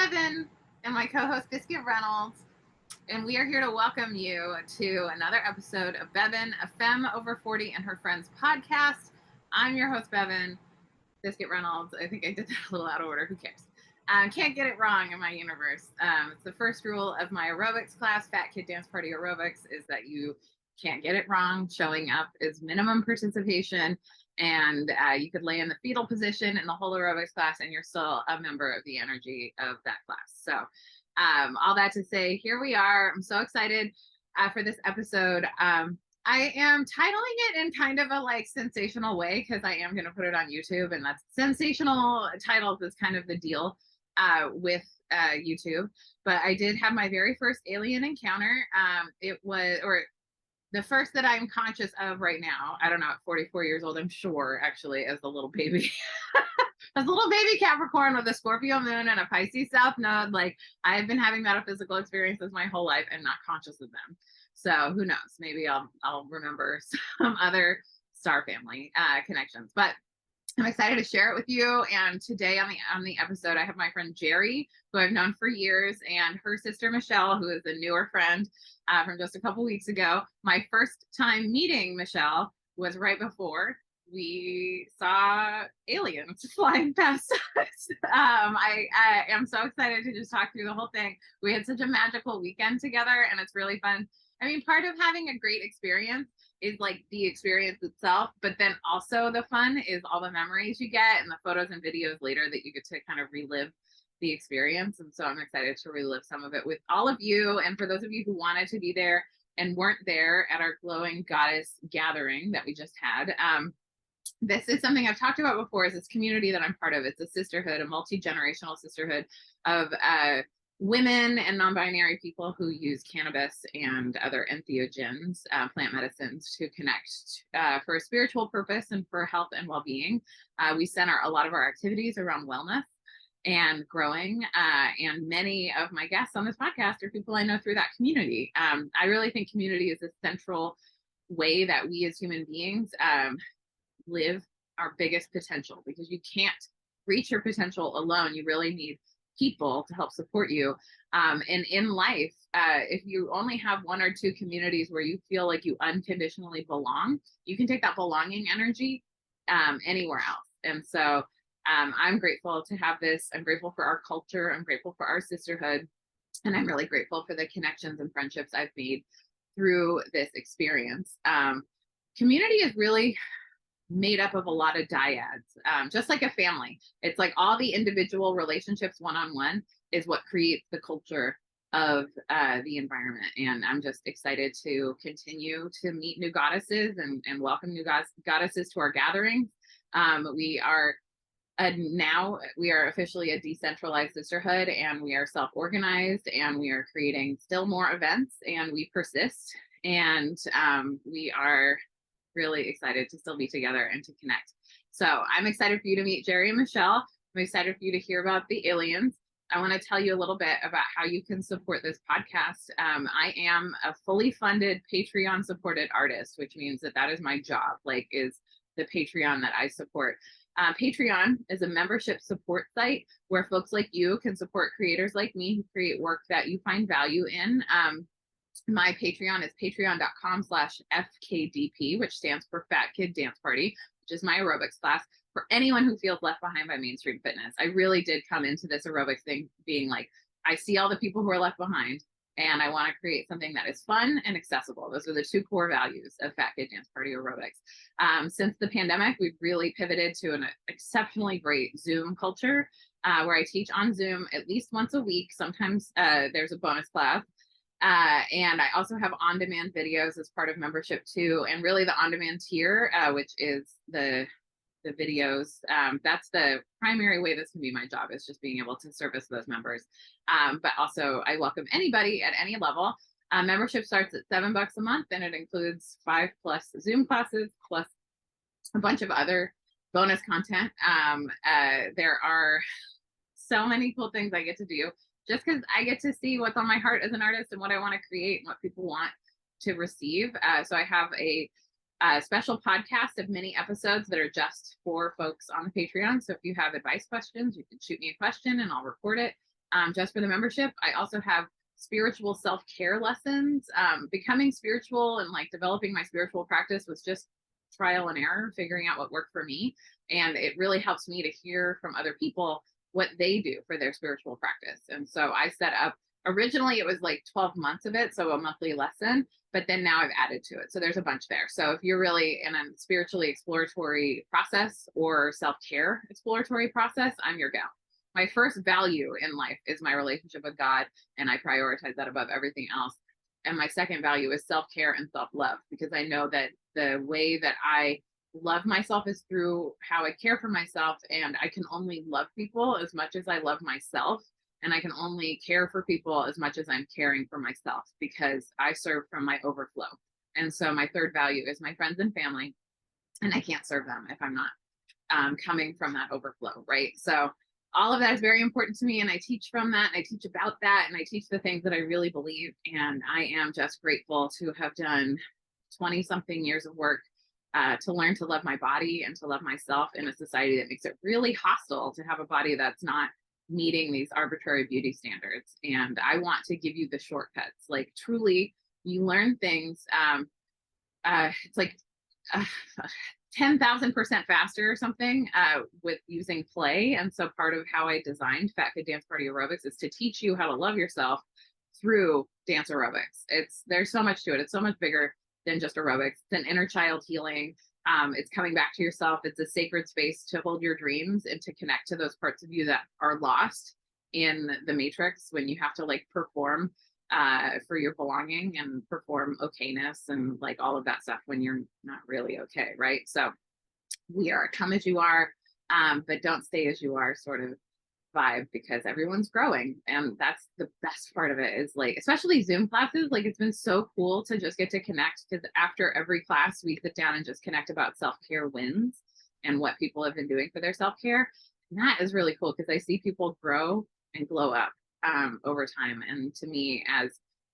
Bevan and my co-host Biscuit Reynolds, and we are here to welcome you to another episode of Bevan, a femme over 40 and her friends podcast. I'm your host, Bevan. Biscuit Reynolds. I think I did that a little out of order. Who cares? Can't get it wrong in my universe. It's the first rule of my aerobics class, Fat Kid Dance Party Aerobics, is that you can't get it wrong. Showing up is minimum participation, and you could lay in the fetal position in the whole aerobics class and you're still a member of the energy of that class. So all that to say, here we are. I'm so excited for this episode. I am titling it in kind of a like sensational way because I am going to put it on YouTube, and that's sensational titles is kind of the deal with YouTube. But I did have my very first alien encounter. It was, or the first that I'm conscious of right now. I don't know, at 44 years old, I'm sure, actually, as a little baby. As a little baby Capricorn with a Scorpio moon and a Pisces South Node, like I've been having metaphysical experiences my whole life and not conscious of them. So who knows? Maybe I'll remember some other star family connections. But I'm excited to share it with you. And today on the episode, I have my friend Jerri, who I've known for years, and her sister Michelle, who is a newer friend from just a couple weeks ago. My first time meeting Michelle was right before we saw aliens flying past us. I am so excited to just talk through the whole thing. We had such a magical weekend together, and it's really fun. I mean, part of having a great experience is like the experience itself, but then also the fun is all the memories you get and the photos and videos later that you get to kind of relive the experience. And so I'm excited to relive some of it with all of you. And for those of you who wanted to be there and weren't there at our Glowing Goddess gathering that we just had, this is something I've talked about before, is this community that I'm part of. It's a sisterhood, a multi-generational sisterhood of women and non-binary people who use cannabis and other entheogens, plant medicines, to connect for a spiritual purpose and for health and well-being. We center a lot of our activities around wellness and growing, and many of my guests on this podcast are people I know through that community. I really think community is a central way that we as human beings live our biggest potential, because you can't reach your potential alone. You really need people to help support you. And in life, if you only have one or two communities where you feel like you unconditionally belong, you can take that belonging energy anywhere else. And so I'm grateful to have this. I'm grateful for our culture. I'm grateful for our sisterhood. And I'm really grateful for the connections and friendships I've made through this experience. Community is really made up of a lot of dyads, just like a family. It's like all the individual relationships one-on-one is what creates the culture of the environment. And I'm just excited to continue to meet new goddesses and welcome new goddesses to our gatherings. We are now officially a decentralized sisterhood, and we are self-organized, and we are creating still more events, and we persist, and we are really excited to still be together and to connect. So I'm excited for you to meet Jerri and Michelle. I'm excited for you to hear about the aliens. I want to tell you a little bit about how you can support this podcast. I am a fully funded Patreon supported artist, which means that is my job, is the Patreon that I support. Patreon is a membership support site where folks like you can support creators like me who create work that you find value in. My Patreon is patreon.com/FKDP, which stands for Fat Kid Dance Party, which is my aerobics class for anyone who feels left behind by mainstream fitness. I really did come into this aerobics thing being like, I see all the people who are left behind, and I want to create something that is fun and accessible. Those are the two core values of Fat Kid Dance Party Aerobics. Since the pandemic, we've really pivoted to an exceptionally great Zoom culture where I teach on Zoom at least once a week. Sometimes there's a bonus class. And I also have on-demand videos as part of membership too. And really the on-demand tier, which is the videos, that's the primary way this can be my job, is just being able to service those members. But also I welcome anybody at any level. Membership starts at $7 a month, and it includes 5+ Zoom classes plus a bunch of other bonus content. There are so many cool things I get to do, just because I get to see what's on my heart as an artist and what I want to create and what people want to receive. So I have a special podcast of mini episodes that are just for folks on the Patreon. So if you have advice questions, you can shoot me a question and I'll record it. just for the membership. I also have spiritual self-care lessons. Becoming spiritual and like developing my spiritual practice was just trial and error, figuring out what worked for me. And it really helps me to hear from other people what they do for their spiritual practice. And so I set up, originally it was like 12 months of it, so a monthly lesson, but then now I've added to it. So there's a bunch there. So if you're really in a spiritually exploratory process or self-care exploratory process, I'm your gal. My first value in life is my relationship with God, and I prioritize that above everything else. And my second value is self-care and self-love, because I know that the way that I love myself is through how I care for myself, and I can only love people as much as I love myself, and I can only care for people as much as I'm caring for myself, because I serve from my overflow. And so my third value is my friends and family, and I can't serve them if I'm not coming from that overflow, right? So all of that is very important to me, and I teach from that, and I teach about that, and I teach the things that I really believe. And I am just grateful to have done 20 something years of work to learn to love my body and to love myself in a society that makes it really hostile to have a body that's not meeting these arbitrary beauty standards. And I want to give you the shortcuts. Like, truly, you learn things. It's like 10,000% faster or something with using play. And so part of how I designed Fat Kid Dance Party Aerobics is to teach you how to love yourself through dance aerobics. There's so much to it. It's so much bigger than just aerobics. It's an inner child healing. It's coming back to yourself. It's a sacred space to hold your dreams and to connect to those parts of you that are lost in the matrix when you have to like perform for your belonging and perform okayness and like all of that stuff when you're not really okay, right? So we are come as you are, but don't stay as you are sort of vibe, because everyone's growing. And that's the best part of it, is like, especially Zoom classes, like it's been so cool to just get to connect, because after every class we sit down and just connect about self-care wins and what people have been doing for their self-care. And that is really cool, because I see people grow and glow up over time. And to me, as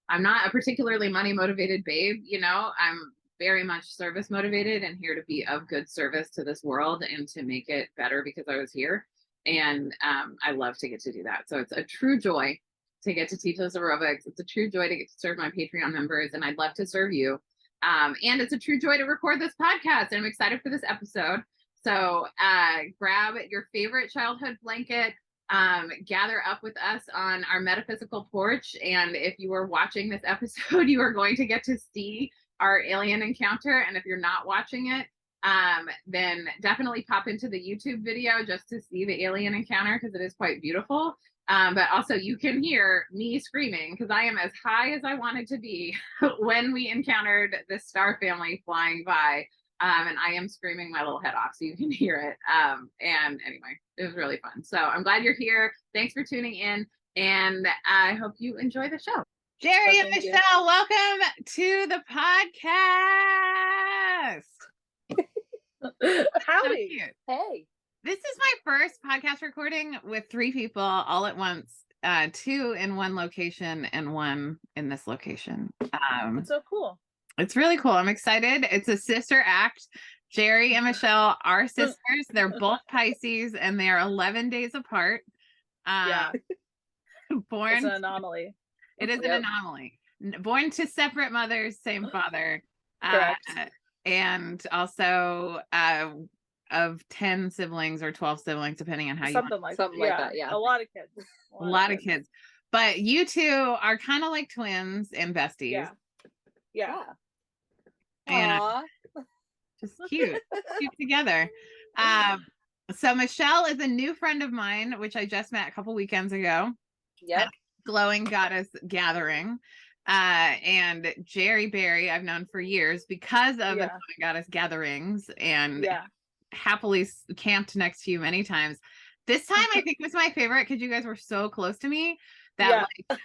I'm not a particularly money motivated babe, you know, I'm very much service motivated and here to be of good service to this world and to make it better because I was here. And I love to get to do that. So it's a true joy to get to teach those aerobics. It's a true joy to get to serve my Patreon members, and I'd love to serve you. And it's a true joy to record this podcast, and I'm excited for this episode. So grab your favorite childhood blanket, gather up with us on our metaphysical porch. And if you are watching this episode, you are going to get to see our alien encounter. And if you're not watching it, then definitely pop into the YouTube video just to see the alien encounter, because it is quite beautiful. But also you can hear me screaming, because I am as high as I wanted to be when we encountered this star family flying by. And I am screaming my little head off, so you can hear it. And anyway, it was really fun. So I'm glad you're here. Thanks for tuning in, and I hope you enjoy the show. Jerri and Michelle, welcome to the podcast. Howdy. So hey. This is my first podcast recording with 3 people all at once, 2 in one location and 1 in this location. It's so cool. It's really cool. I'm excited. It's a sister act. Jerri and Michelle are sisters. They're both Pisces, and they are 11 days apart. Yeah. Born. It's an anomaly. It is an anomaly. Born to separate mothers, same father. Correct. And also of 10 siblings or 12 siblings, depending on how something you like something like that. Yeah. A lot of kids. A lot of kids. But you 2 are kind of like twins and besties. Yeah. And just cute together. So Michelle is a new friend of mine, which I just met a couple weekends ago. Yep. Glowing Goddess Gathering. And Jerri Berry I've known for years because of the Glowing Goddess gatherings, and happily camped next to you many times. This time I think was my favorite because you guys were so close to me that like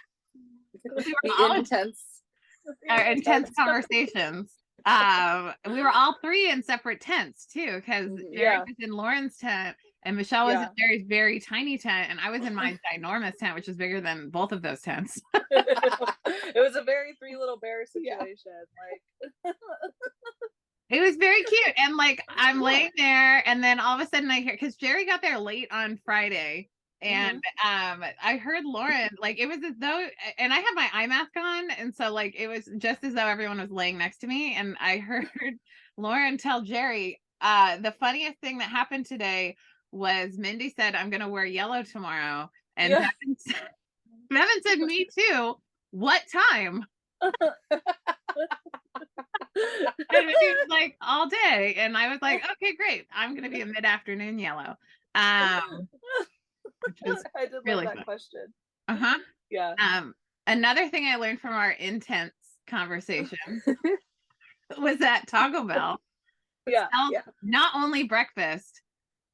we were all intense conversations. We were all 3 in separate tents too, because Jerri was in Lauren's tent and Michelle was in Jerri's very tiny tent, and I was in my ginormous tent, which is bigger than both of those tents. It was a very 3 little bears situation. Like it was very cute. And like I'm laying there, and then all of a sudden I hear, because Jerri got there late on Friday, And I heard Lauren, like it was as though, and I had my eye mask on, and so like it was just as though everyone was laying next to me, and I heard Lauren tell Jerri, the funniest thing that happened today was Mindy said, I'm gonna wear yellow tomorrow, and Bevin said, me too. What time? And he was like, all day. And I was like, okay, great. I'm gonna be a mid-afternoon yellow. Which was I did really love that fun. question. Uh-huh. Yeah. Another thing I learned from our intense conversation was that Taco Bell sells not only breakfast,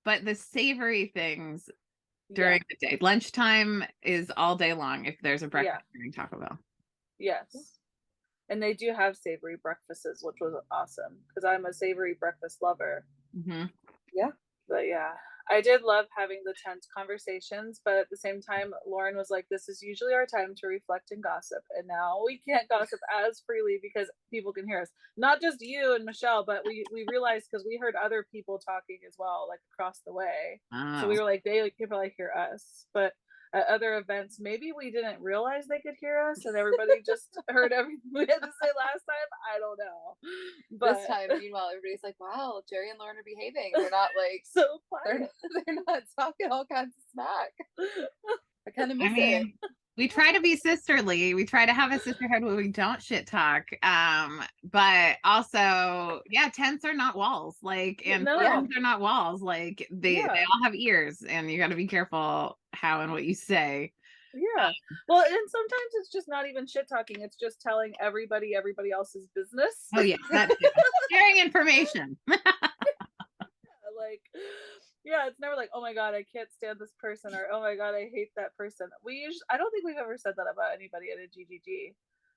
but the savory things during the day. Lunchtime is all day long if there's a breakfast during Taco Bell. Yes. And they do have savory breakfasts, which was awesome because I'm a savory breakfast lover. Yeah. But yeah, I did love having the tense conversations, but at the same time, Lauren was like, this is usually our time to reflect and gossip. And now we can't gossip as freely because people can hear us. Not just you and Michelle, but we realized because we heard other people talking as well, like across the way. Oh. So we were like, they could probably hear us. But at other events, maybe we didn't realize they could hear us and everybody just heard everything we had to say last time. I don't know. But this time, meanwhile, everybody's like, wow, Jerri and Lauren are behaving. They're not like so quiet. They're not talking all kinds of smack. I kind of miss it. We try to be sisterly. We try to have a sisterhood where we don't shit talk. But also, tents are not walls. Like, and friends are not walls. Like, they all have ears, and you got to be careful how and what you say. Yeah. Well, and sometimes it's just not even shit talking. It's just telling everybody else's business. Oh, yeah. That's sharing information. Like, yeah, it's never like, oh my God, I can't stand this person, or oh my God, I hate that person. I don't think we've ever said that about anybody at a GGG.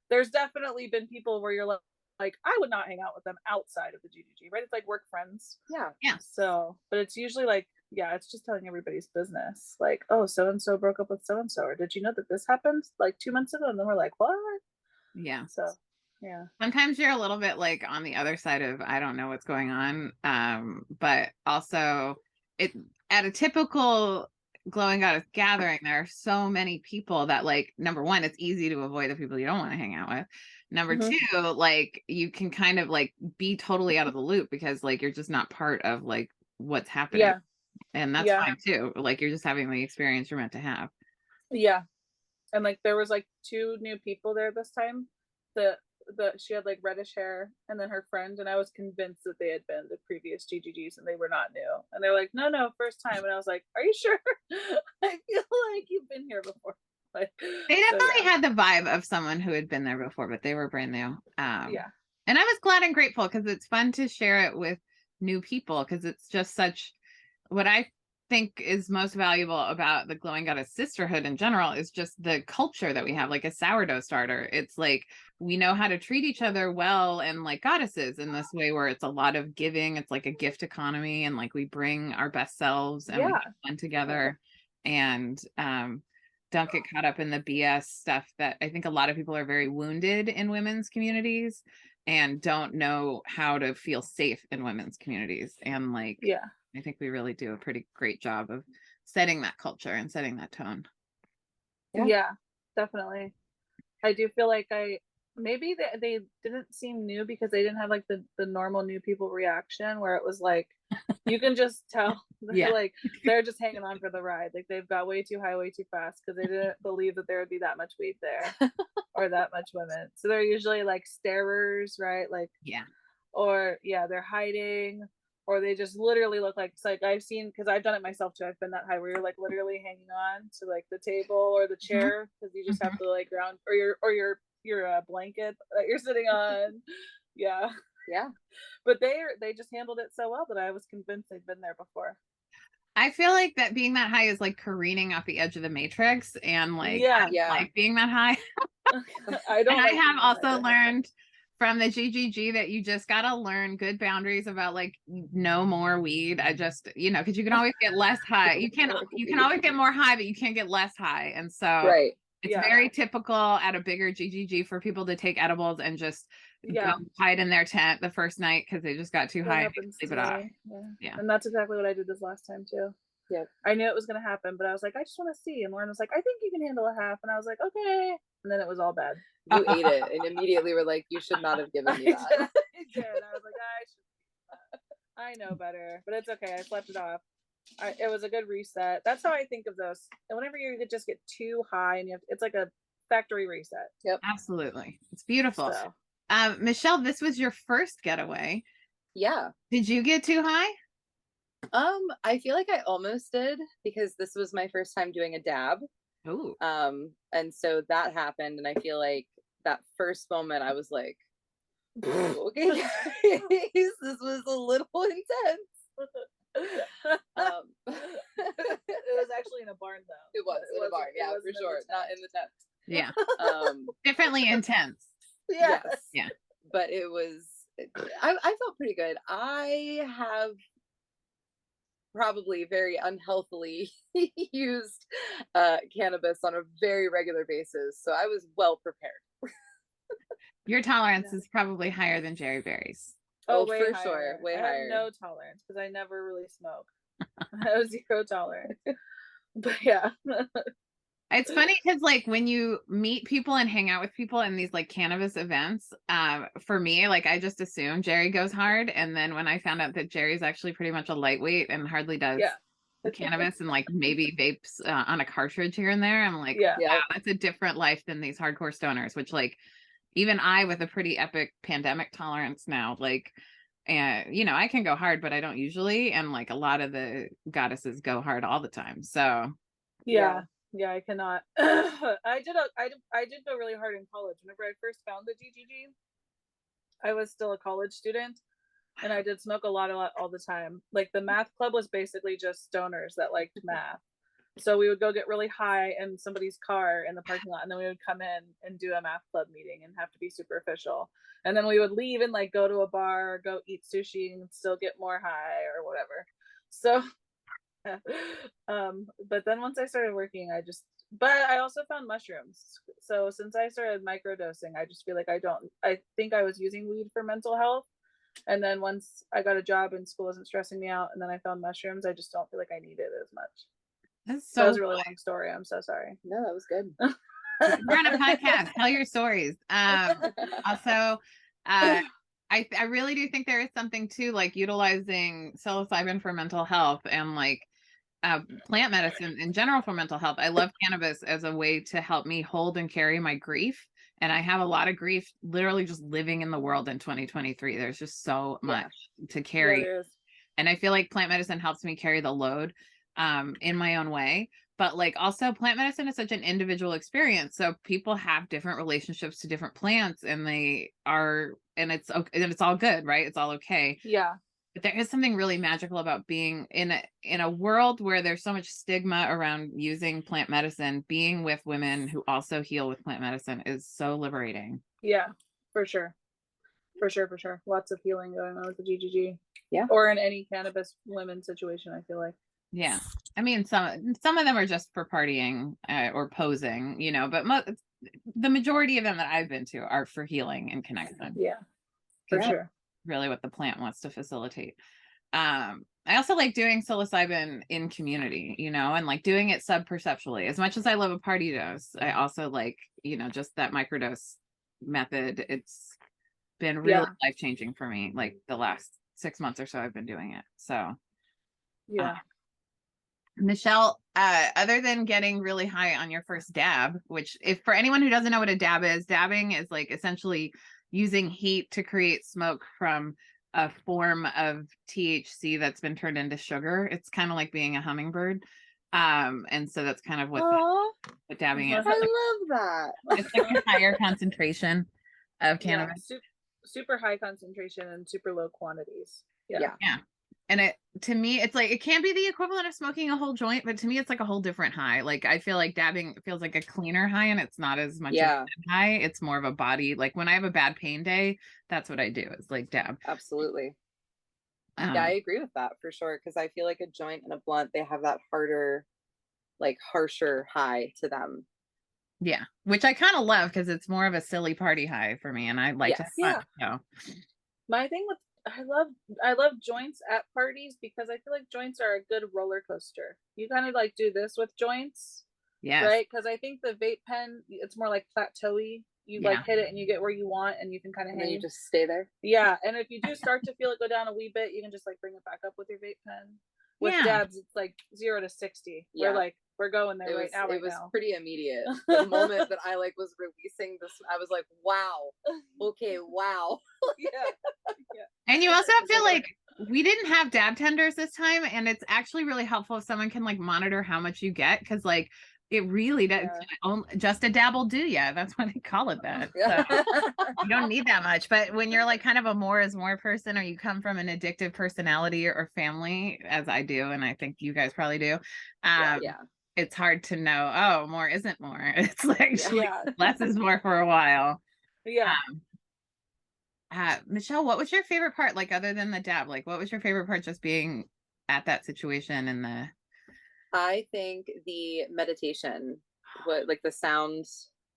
There's definitely been people where you're like, I would not hang out with them outside of the GGG, right? It's like work friends. Yeah. So, but it's usually like, it's just telling everybody's business. Like, oh, so-and-so broke up with so-and-so, or did you know that this happened like 2 months ago? And then we're like, what? Yeah. So, yeah. Sometimes you're a little bit like on the other side of, I don't know what's going on. But also at a typical Glowing Goddess gathering, there are so many people that, like, number one, it's easy to avoid the people you don't want to hang out with. Number two, like, you can kind of like be totally out of the loop because like you're just not part of like what's happening. Yeah. And that's fine too. Like, you're just having the experience you're meant to have. Yeah. And like there was like 2 new people there this time. She had like reddish hair, and then her friend, and I was convinced that they had been the previous GGGs and they were not new. And they're like, no, first time. And I was like, are you sure? I feel like you've been here before. Like, they definitely had the vibe of someone who had been there before, but they were brand new. And I was glad and grateful because it's fun to share it with new people, because it's just such, what I think is most valuable about the Glowing Goddess sisterhood in general is just the culture that we have, like a sourdough starter. It's like we know how to treat each other well, and like goddesses in this way where it's a lot of giving. It's like a gift economy, and like we bring our best selves and we have fun together, and don't get caught up in the BS stuff that I think a lot of people are very wounded in women's communities and don't know how to feel safe in women's communities. And like, I think we really do a pretty great job of setting that culture and setting that tone. Yeah, definitely. I do feel like maybe they didn't seem new because they didn't have like the normal new people reaction where it was like, you can just tell like they're just hanging on for the ride. Like they've got way too high, way too fast because they didn't believe that there would be that much weed there or that much women. So they're usually like starers, right? Like, or they're hiding. Or they just literally look like, it's like I've seen, because I've done it myself too. I've been that high where you're like literally hanging on to like the table or the chair because you just have to like ground, or your blanket that you're sitting on. Yeah. But they just handled it so well that I was convinced they'd been there before. I feel like that being that high is like careening off the edge of the matrix, and like like being that high. I have also learned from the GGG that you just got to learn good boundaries about like no more weed. I just, because you can always get less high. You can always get more high, but you can't get less high. And so it's very typical at a bigger GGG for people to take edibles and just go hide in their tent the first night because they just got too high and sleep it off. And that's exactly what I did this last time too. Yep. I knew it was going to happen, but I was like, I just want to see. And Lauren was like, I think you can handle a half. And I was like, okay. And then it was all bad. You ate it and immediately were like, you should not have given me that. I did. I was like, I know better, but it's okay. I slept it off. It was a good reset. That's how I think of those. And whenever you could just get too high and it's like a factory reset. Yep. Absolutely. It's beautiful. So. Michelle, this was your first getaway. Yeah. Did you get too high? I feel like I almost did because this was my first time doing a dab. Ooh. And so that happened, and I feel like that first moment I was like, okay, guys, this was a little intense. It was actually in a barn though. It was in a barn, yeah, for sure. Not in the tent. Yeah. Differently intense. Yes. Yeah. But it was, I felt pretty good. I have probably very unhealthily used cannabis on a very regular basis, so I was well prepared. Your tolerance is probably higher than Jerry Berry's. Oh, way for higher. sure, way I higher. have no tolerance because I never really smoke. I have zero tolerance. But yeah. It's funny because like when you meet people and hang out with people in these like cannabis events, for me, like I just assume Jerry goes hard. And then when I found out that Jerry's actually pretty much a lightweight and hardly does cannabis and like maybe vapes on a cartridge here and there, I'm like, wow, that's a different life than these hardcore stoners, which like even I with a pretty epic pandemic tolerance now, like, and you know, I can go hard, but I don't usually. And like a lot of the goddesses go hard all the time. So yeah, I cannot. I did go really hard in college. Whenever I first found the GGG, I was still a college student, and I did smoke a lot all the time. Like the math club was basically just stoners that liked math. So we would go get really high in somebody's car in the parking lot, and then we would come in and do a math club meeting and have to be super official. And then we would leave and like go to a bar, or go eat sushi, and still get more high or whatever. So but then once I started working, but I also found mushrooms. So since I started microdosing, I just feel like I think I was using weed for mental health. And then once I got a job and school wasn't stressing me out, and then I found mushrooms, I just don't feel like I need it as much. That was a really long story. I'm so sorry. No, that was good. We're on a podcast. Tell your stories. Also, I really do think there is something to like utilizing psilocybin for mental health and like plant medicine in general for mental health. I love cannabis as a way to help me hold and carry my grief. And I have a lot of grief literally just living in the world in 2023. There's just so much to carry. And I feel like plant medicine helps me carry the load in my own way. But like also plant medicine is such an individual experience. So people have different relationships to different plants, and it's all good, right? It's all okay. Yeah. But there is something really magical about being in a world where there's so much stigma around using plant medicine. Being with women who also heal with plant medicine is so liberating. Yeah, for sure. For sure. Lots of healing going on with the GGG. Yeah. Or in any cannabis women situation, I feel like. Yeah. I mean, some of them are just for partying or posing, you know, but the majority of them that I've been to are for healing and connection. Yeah, for sure. Really what the plant wants to facilitate. I also like doing psilocybin in community, you know, and like doing it sub-perceptually. As much as I love a party dose, I also like, you know, just that microdose method. It's been really life-changing for me, like the last 6 months or so I've been doing it. So Michelle, other than getting really high on your first dab, which if for anyone who doesn't know what a dab is, dabbing is like essentially using heat to create smoke from a form of THC that's been turned into sugar. It's kind of like being a hummingbird. And so that's kind of what dabbing is. I love that. It's like a higher concentration of cannabis. Yeah, super high concentration and super low quantities. Yeah. And to me, it's like, it can't be the equivalent of smoking a whole joint, but to me, it's like a whole different high. Like, I feel like dabbing feels like a cleaner high, and it's not as much of a high. It's more of a body. Like when I have a bad pain day, that's what I do. It's like dab. Absolutely. Yeah, I agree with that for sure. Cause I feel like a joint and a blunt, they have that harder, like harsher high to them. Yeah. Which I kind of love because it's more of a silly party high for me. And I like to have fun. So. My thing with I love joints at parties because I feel like joints are a good roller coaster. You kind of like do this with joints, Yes. right? Because I think the vape pen, it's more like plateauy. You like hit it and you get where you want, and you can kind of hang. And you just stay there. Yeah, and if you do start to feel it go down a wee bit, you can just like bring it back up with your vape pen. With dabs, it's like 0 to 60. Yeah. We're going there right now. It was pretty immediate. The moment that I like was releasing this, I was like, wow. Okay, wow. Yeah. And you also feel like we didn't have dab tenders this time, and it's actually really helpful if someone can like monitor how much you get, because like it really does. Just a dab will do ya. That's why they call it that. So you don't need that much. But when you're like kind of a more is more person, or you come from an addictive personality or family, as I do, and I think you guys probably do, it's hard to know, oh, more isn't more. It's like less is more for a while. Yeah. Michelle, what was your favorite part, like other than the dab? Like what was your favorite part, just being at that situation? And I think the meditation, like the sound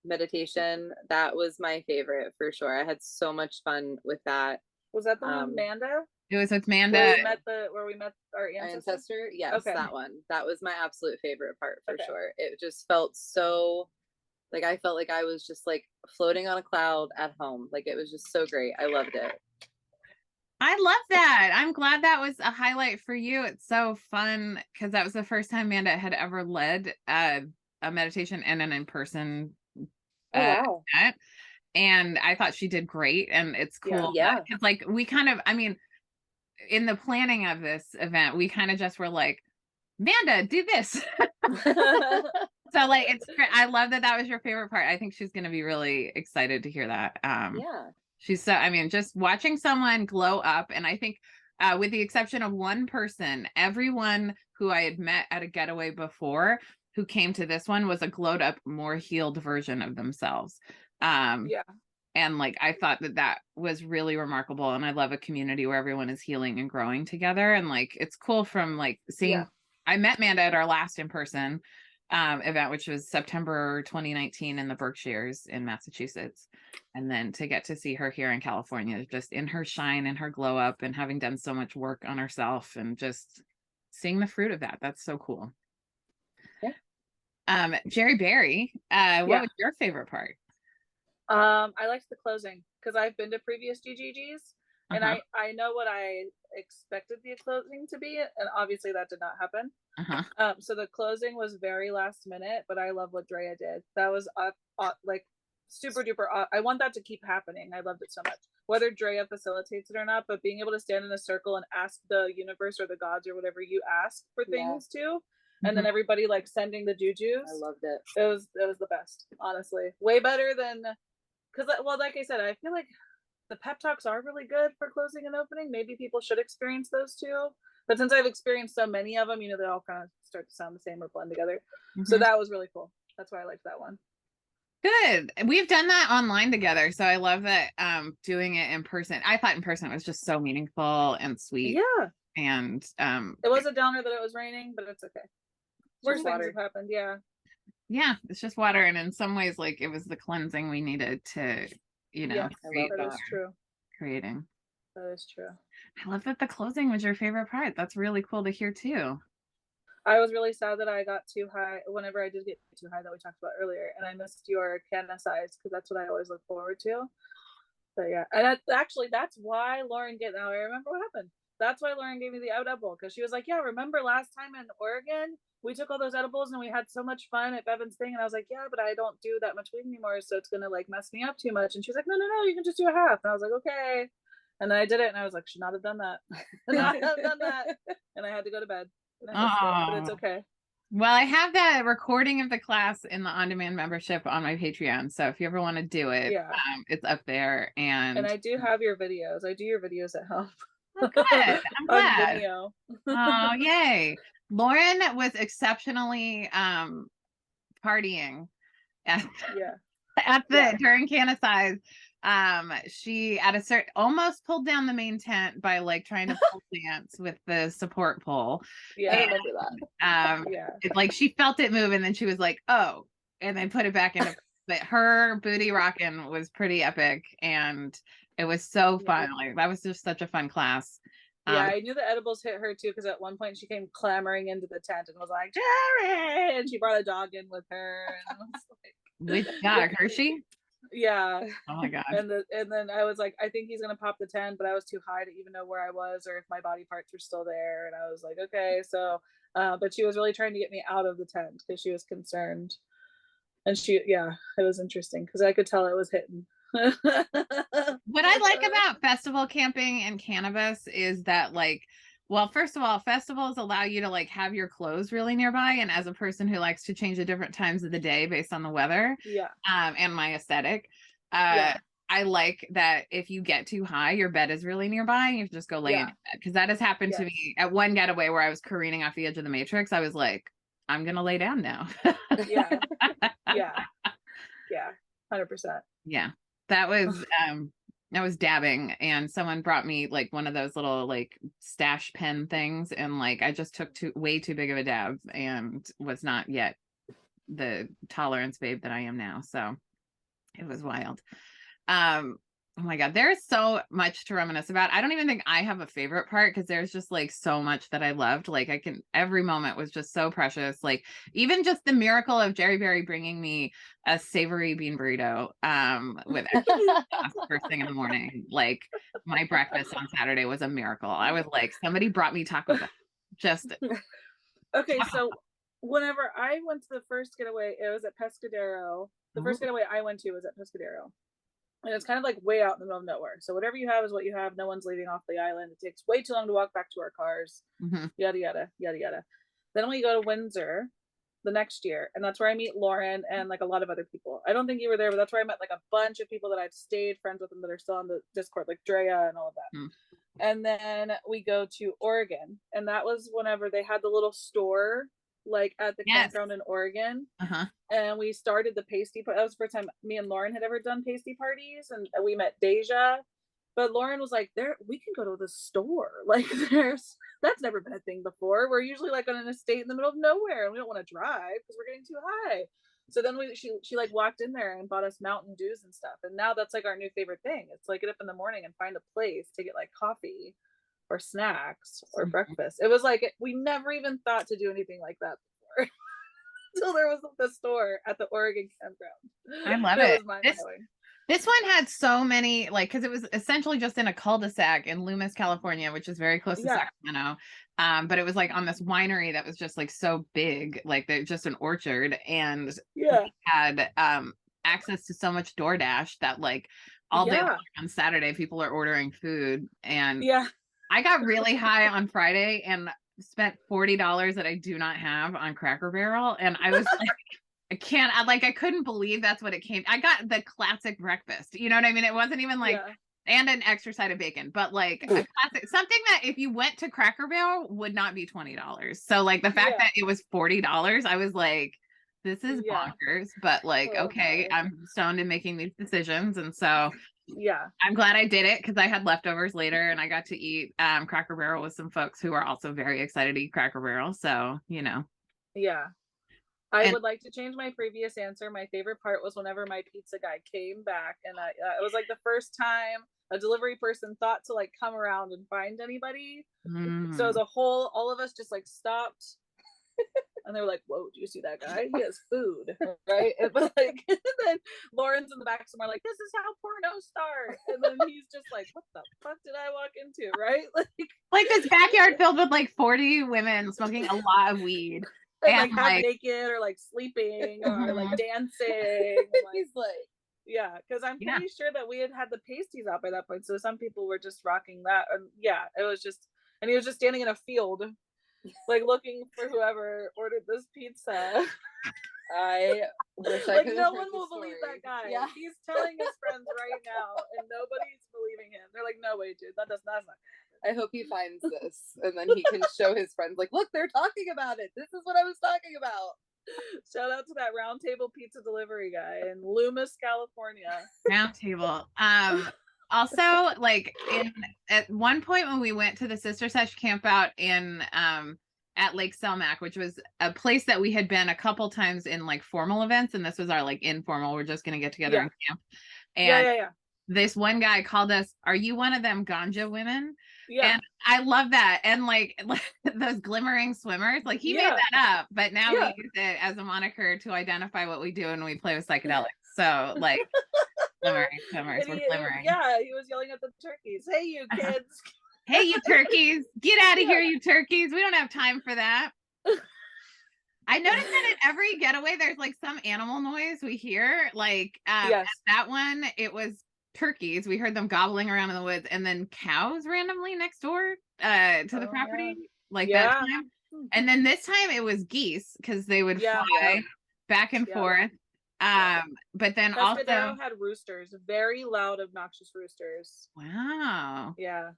meditation, that was my favorite for sure. I had so much fun with that. Was that the one with Amanda? It was with Amanda. Where we met our ancestor? Yes, that one. That was my absolute favorite part for sure. It just felt so, like I felt like I was just like floating on a cloud at home. Like it was just so great. I loved it. I love that. I'm glad that was a highlight for you. It's so fun because that was the first time Amanda had ever led a meditation and an in-person event. And I thought she did great. And it's cool. Yeah. Because like we kind of, I mean, in the planning of this event, we kind of just were like, Amanda, do this. So like, it's great. I love that that was your favorite part. I think she's going to be really excited to hear that. She's so, I mean, just watching someone glow up. And I think with the exception of one person, everyone who I had met at a getaway before who came to this one was a glowed up, more healed version of themselves. And like, I thought that that was really remarkable. And I love a community where everyone is healing and growing together. And like, it's cool from like seeing, I met Amanda at our last in-person event, which was September 2019 in the Berkshires in Massachusetts. And then to get to see her here in California, just in her shine and her glow up, and having done so much work on herself, and just seeing the fruit of that. That's so cool. Jerri Berry, what was your favorite part? I liked the closing because I've been to previous GGGs and I know what I expected the closing to be, and obviously that did not happen. So the closing was very last minute, but I love what Drea did. That was like super duper. I want that to keep happening. I loved it so much. Whether Drea facilitates it or not, but being able to stand in a circle and ask the universe or the gods or whatever you ask for things to, and then everybody like sending the jujus. I loved it. It was the best, honestly. Way better than, because well, like I said, I feel like the pep talks are really good for closing and opening. Maybe people should experience those too. But since I've experienced so many of them, you know, they all kind of start to sound the same or blend together. So that was really cool. That's why I liked that one. Good. We've done that online together. So I love that doing it in person. I thought in person was just so meaningful and sweet. Yeah. And it was a downer that it was raining, but it's okay. Worse things have happened. Yeah, it's just water. And in some ways, like, it was the cleansing we needed to, you know, create that is true. Creating. That is true. I love that the closing was your favorite part. That's really cool to hear too. I was really sad that I got too high whenever I did get too high that we talked about earlier, and I missed your canna size because that's what I always look forward to. But yeah, and that's why Lauren now I remember what happened. That's why Lauren gave me the edible, because she was like, yeah, remember last time in Oregon we took all those edibles and we had so much fun at Bevin's thing, and I was like, yeah, but I don't do that much weed anymore, so it's gonna like mess me up too much. And she's like, no, you can just do a half. And I was like, okay. And then I did it, and I was like, should not have done that. And I had to go to bed. But it's okay. Well, I have that recording of the class in the on-demand membership on my Patreon. So if you ever want to do it, it's up there. And I do have your videos. I do your videos at home. Oh, good. I'm glad. On video. Oh, yay. Lauren was exceptionally partying during Canna Size. She almost pulled down the main tent by like trying to pole dance with the support pole. I remember that. It's like she felt it move, and then she was like, oh, and then put it back in. But her booty rocking was pretty epic, and It was so fun. Like that was just such a fun class. Yeah, I knew the edibles hit her too, because at one point she came clamoring into the tent and was like, Jerri! And she brought a dog in with her. And I was like, which dog, Hershey? Yeah. Oh my god. And then I was like, I think he's gonna pop the tent, but I was too high to even know where I was or if my body parts were still there. And I was like, okay, so but she was really trying to get me out of the tent because she was concerned. And it was interesting because I could tell it was hitting. What I like about festival camping and cannabis is that, like, well, first of all, festivals allow you to like have your clothes really nearby. And as a person who likes to change at different times of the day based on the weather, and my aesthetic, I like that if you get too high, your bed is really nearby and you just go lay in bed. Because that has happened to me at one getaway where I was careening off the edge of the Matrix. I was like, I'm gonna lay down now. Yeah. 100%. Yeah. That was dabbing, and someone brought me like one of those little like stash pen things, and like I just took way too big of a dab and was not yet the tolerance babe that I am now. So it was wild. Oh my god, there's so much to reminisce about. I don't even think I have a favorite part because there's just like so much that I loved. Like every moment was just so precious. Like even just the miracle of Jerry Berry bringing me a savory bean burrito with first thing in the morning. Like my breakfast on Saturday was a miracle. I was like, somebody brought me Taco Bell. Just okay. So whenever I went to the first getaway, it was at Pescadero. The first getaway I went to was at Pescadero. And it's kind of like way out in the middle of nowhere. So whatever you have is what you have. No one's leaving off the island. It takes way too long to walk back to our cars. Yada, yada, yada, yada. Then we go to Windsor the next year. And that's where I meet Lauren and like a lot of other people. I don't think you were there, but that's where I met like a bunch of people that I've stayed friends with them that are still on the Discord, like Drea and all of that. And then we go to Oregon. And that was whenever they had the little store like at the campground in Oregon. And we started the pasty that was the first time me and Lauren had ever done pasty parties, and we met Deja. But Lauren was like, we can go to the store, like that's never been a thing before. We're usually like on an estate in the middle of nowhere and we don't want to drive because we're getting too high. So then she like walked in there and bought us Mountain Dews and stuff, and now that's like our new favorite thing. It's like get up in the morning and find a place to get like coffee or snacks or breakfast. It was like we never even thought to do anything like that before until there was the store at the Oregon campground. I love it. This one had so many, like, because it was essentially just in a cul-de-sac in Loomis, California, which is very close to Sacramento. But it was like on this winery that was just like so big, like they're just an orchard, and we had access to so much DoorDash that like all day on Saturday people are ordering food. And I got really high on Friday and spent $40 that I do not have on Cracker Barrel, and I was like, I couldn't believe that's what it came. I got the classic breakfast, you know what I mean? It wasn't even like and an extra side of bacon, but like a classic, something that if you went to Cracker Barrel would not be $20. So like the fact that it was $40, I was like, this is bonkers, but like, okay, I'm stoned and making these decisions. And so I'm glad I did it because I had leftovers later and I got to eat Cracker Barrel with some folks who are also very excited to eat Cracker Barrel. So, you know. I would like to change my previous answer. My favorite part was whenever my pizza guy came back, and it was like the first time a delivery person thought to like come around and find anybody. So as a whole, all of us just like stopped. And they were like, whoa, do you see that guy? He has food, right? But like, and then Lauren's in the back somewhere like, this is how pornos start. And then he's just like, what the fuck did I walk into, right? Like this backyard filled with like 40 women smoking a lot of weed. And like half naked or like sleeping or like dancing. He's like, because I'm pretty sure that we had the pasties out by that point. So some people were just rocking that. And it was just, and he was just standing in a field like looking for whoever ordered this pizza. I wish I like could no one will believe that guy. He's telling his friends right now and nobody's believing him. They're like, no way, dude, that's not I hope he finds this and then he can show his friends like, look, they're talking about it. This is what I was talking about. Shout out to that Round Table pizza delivery guy in Loomis, California. Round Table. Also, like at one point when we went to the Sister Sesh camp out in at Lake Selmac, which was a place that we had been a couple times in like formal events, and this was our like informal, we're just gonna get together and camp. And this one guy called us, "Are you one of them ganja women?" Yeah. And I love that. And like those glimmering swimmers, like he made that up, but now we use it as a moniker to identify what we do when we play with psychedelics. So like glimmering swimmers, we're glimmering. He was yelling at the turkeys. Hey, you kids. Hey, you turkeys, get out of here, you turkeys. We don't have time for that. I noticed that at every getaway, there's like some animal noise we hear. Like at that one, it was turkeys. We heard them gobbling around in the woods, and then cows randomly next door to the property. Like that time. And then this time it was geese because they would fly back and forth. But then Pescadero had roosters, very loud, obnoxious roosters. Wow. Yeah.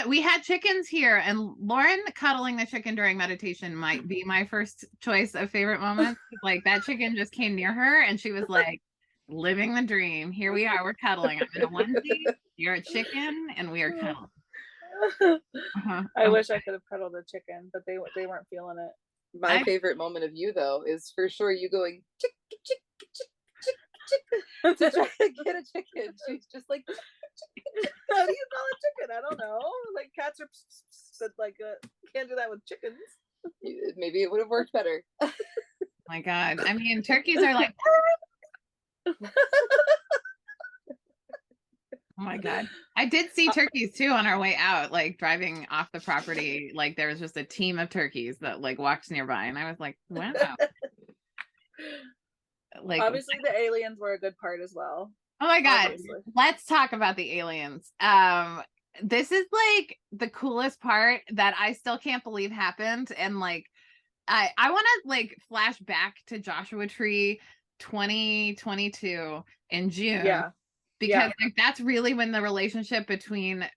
We had chickens here, and Lauren cuddling the chicken during meditation might be my first choice of favorite moments. Like that chicken just came near her and she was like living the dream. Here we are, we're cuddling. I'm in a onesie, you're a chicken, and we are cuddling. I wish I could have cuddled a chicken, but they weren't feeling it. My favorite moment of you though is for sure you going chick chick chick chick to try to get a chicken. She's just like, how do you call a chicken? I don't know. Like cats are like can't do that with chickens. Maybe it would have worked better. Oh my God. I mean, turkeys are like oh my God. I did see turkeys too on our way out, like driving off the property. Like there was just a team of turkeys that like walked nearby, and I was like, wow. Like obviously the aliens were a good part as well. Oh my God. Obviously. Let's talk about the aliens. This is like the coolest part that I still can't believe happened. And like I want to like flash back to Joshua Tree 2022 in June. Yeah. Because like that's really when the relationship between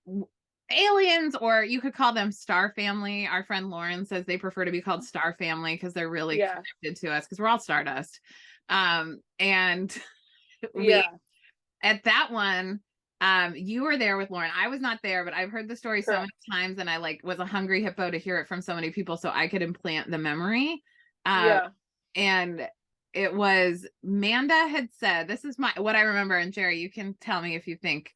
aliens, or you could call them Star Family. Our friend Lauren says they prefer to be called Star Family because they're really connected to us because we're all stardust. And at that one, you were there with Lauren. I was not there, but I've heard the story so many times, and I like was a hungry hippo to hear it from so many people so I could implant the memory. And it was Manda had said, this is what I remember, and Jerri, you can tell me if you think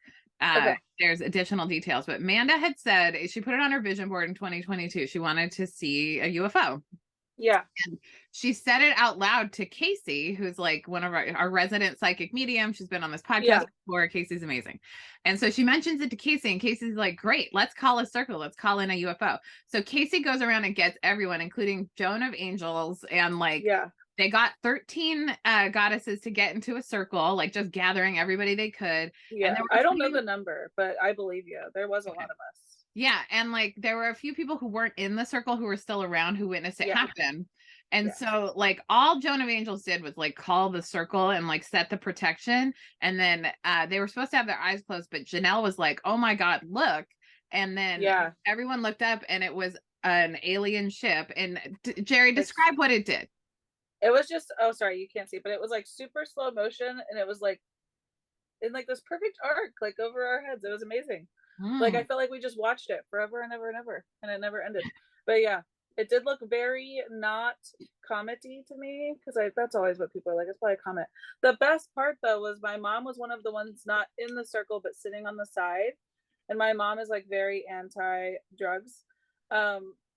there's additional details, but Manda had said she put it on her vision board in 2022. She wanted to see a UFO. Yeah. And she said it out loud to Casey, who's like one of our resident psychic medium. She's been on this podcast before. Casey's amazing. And so she mentions it to Casey, and Casey's like, great, let's call a circle. Let's call in a UFO. So Casey goes around and gets everyone, including Joan of Angels, and like, they got 13 goddesses to get into a circle, like just gathering everybody they could. Yeah. And I don't know the number, but I believe you. There was a lot of us. Yeah. And like there were a few people who weren't in the circle who were still around who witnessed it happen. And so like all Joan of Angels did was like call the circle and like set the protection. And then they were supposed to have their eyes closed, but Janelle was like, oh my God, look. And then everyone looked up and it was an alien ship. And Jerri, describe what it did. It was just, oh, sorry, you can't see, but it was like super slow motion. And it was like in like this perfect arc, like over our heads. It was amazing. Like I felt like we just watched it forever and ever and ever, and it never ended. But yeah, it did look very not comet-y to me, because that's always what people are like, it's probably a comet. The best part though was my mom was one of the ones not in the circle but sitting on the side, and my mom is like very anti-drugs.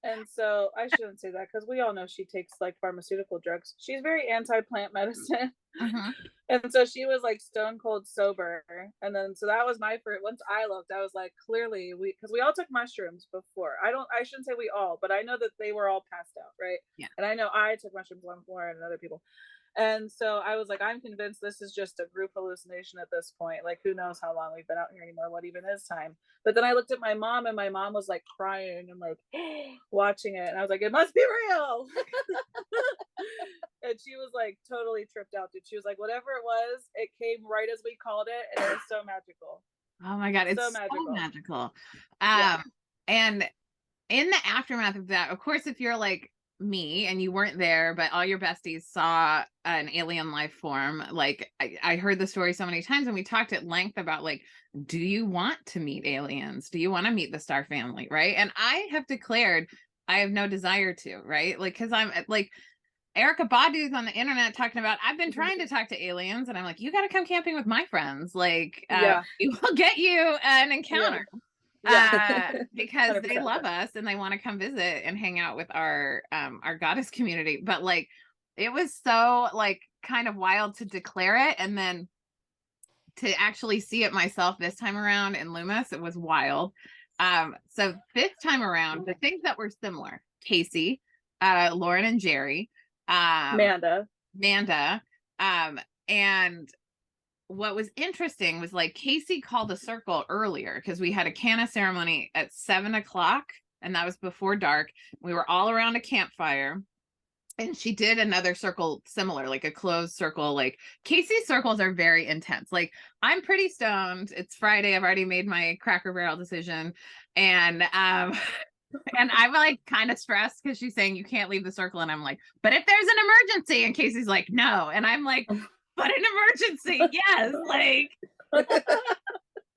And so I shouldn't say that because we all know she takes like pharmaceutical drugs. She's very anti-plant medicine. And so she was like stone cold sober. And then so that was my first, once I looked, I was like, clearly because we all took mushrooms before. I shouldn't say we all, but I know that they were all passed out, right? Yeah. And I know I took mushrooms on floor and other people. And so I was like, I'm convinced this is just a group hallucination at this point. Like, who knows how long we've been out here anymore? What even is time? But then I looked at my mom, and my mom was like crying and like watching it. And I was like, it must be real. And she was like totally tripped out, dude. She was like, whatever it was, it came right as we called it. And it was so magical. Oh my God. It's so magical. And in the aftermath of that, of course, if you're like me and you weren't there, but all your besties saw an alien life form, like I heard the story so many times, and we talked at length about like, do you want to meet aliens? Do you want to meet the Star Family? Right. And I have declared I have no desire to, right? Like, because I'm like, Erica Badu's on the internet talking about, I've been trying to talk to aliens, and I'm like, you got to come camping with my friends. Like, we will get you an encounter. Because 100%. they love us and they want to come visit and hang out with our goddess community. But like, it was so like kind of wild to declare it, and then to actually see it myself this time around in Loomis, it was wild. So this time around, the things that were similar: Casey, Lauren and Jerri, Manda, and what was interesting was like Casey called a circle earlier because we had a canna ceremony at 7:00, and that was before dark. We were all around a campfire, and she did another circle similar, like a closed circle. Like Casey's circles are very intense. Like I'm pretty stoned. It's Friday. I've already made my Cracker Barrel decision, and and I'm like kind of stressed because she's saying you can't leave the circle, and I'm like, but if there's an emergency, and Casey's like, no, and I'm like, but an emergency, yes, like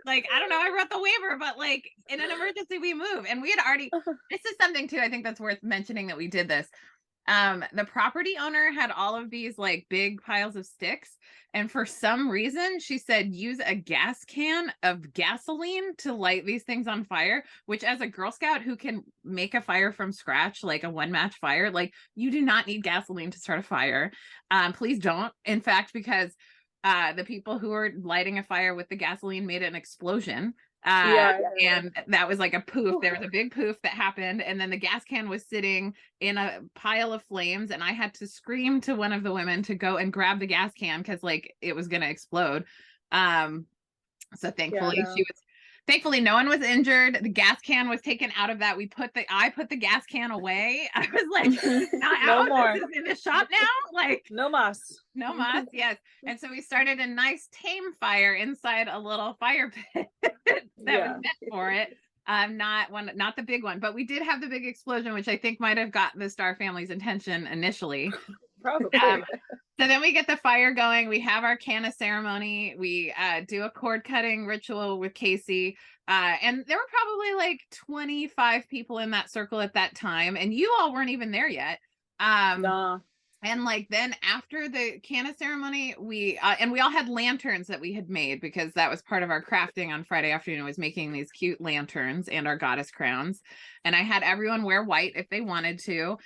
like I don't know, I wrote the waiver, but like in an emergency we move. And we had already, this is something too I think that's worth mentioning, that we did this. The property owner had all of these like big piles of sticks, and for some reason she said use a gas can of gasoline to light these things on fire, which as a Girl Scout who can make a fire from scratch, like a one match fire, like you do not need gasoline to start a fire. Please don't, in fact, because the people who were lighting a fire with the gasoline made an explosion. And that was like a poof. There was a big poof that happened, and then the gas can was sitting in a pile of flames, and I had to scream to one of the women to go and grab the gas can because like it was gonna explode. So thankfully no one was injured. The gas can was taken out of that. I put the gas can away. I was like, not no out. more. This is in the shop now. Like no mas. Yes. And so we started a nice tame fire inside a little fire pit that was meant for it. Not the big one, but we did have the big explosion, which I think might have got the Star family's attention initially. Probably. So then we get the fire going. We have our canna ceremony. We do a cord cutting ritual with Casey. And there were probably like 25 people in that circle at that time. And you all weren't even there yet. No. And like then after the canna ceremony, we all had lanterns that we had made because that was part of our crafting on Friday afternoon, was making these cute lanterns and our goddess crowns. And I had everyone wear white if they wanted to